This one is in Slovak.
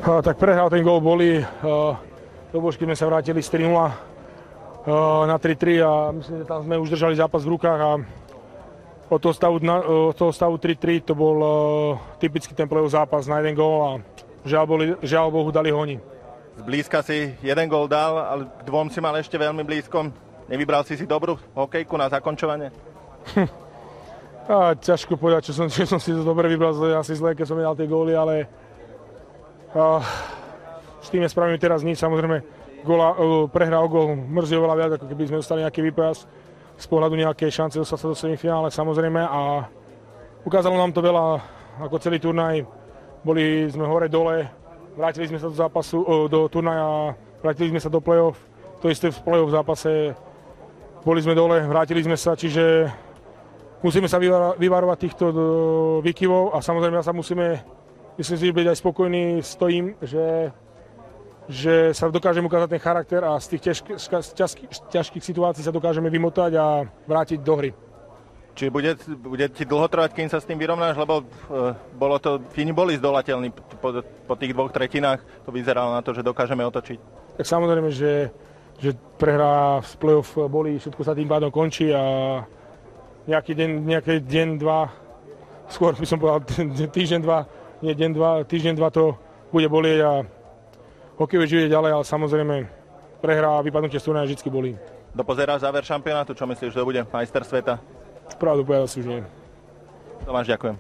Tak prehral, ten gól boli. Do Božky sme sa vrátili z 3-0 na 3-3 a myslím, že tam sme už držali zápas v rukách a od toho stavu 3-3 to bol typický ten play-off zápas na jeden gól a žiaľ Bohu dali honi. Zblízka si jeden gól dal, ale k dvom si mal ešte veľmi blízko. Nevybral si dobrú hokejku na zakončovanie? Ťažko povedať, čo som si to dobre vybral, asi zle, keď som nedal tie góly, ale s tým nespravíme teraz nič. Samozrejme, prehra o gól mrzí oveľa viac, ako keby sme dostali nejaký výpas z pohľadu nejakej šance dostať sa do semifinále, samozrejme. A ukázalo nám to veľa, ako celý turnaj. Boli sme hore-dole, vrátili sme sa do zápasu, do turnaja, vrátili sme sa do play-off. To isté v play-off zápase, boli sme dole, vrátili sme sa, čiže musíme sa vyvarovať týchto výkyvov a samozrejme sa musíme, myslím si, byť aj spokojní s tým, že sa dokážeme ukázať ten charakter a z tých ťažkých situácií sa dokážeme vymotať a vrátiť do hry. Či bude ti dlho trvať, kým sa s tým vyrovnáš, lebo Fíni boli zdolateľní po tých dvoch tretinách, to vyzeralo na to, že dokážeme otočiť. Tak samozrejme, že prehra v play-off boli, všetko sa tým pádom končí a nejaký deň, dva, skôr by som povedal týždeň, dva, nie deň, dva, týždeň, dva to bude bolieť a hokej žije ďalej, ale samozrejme prehra a vypadnutie z turnaja vždy bolí. Dopozeráš záver šampionátu, čo myslíš, že to bude majster sveta? Pravdu povedal si už nie. Tomáš, ďakujem.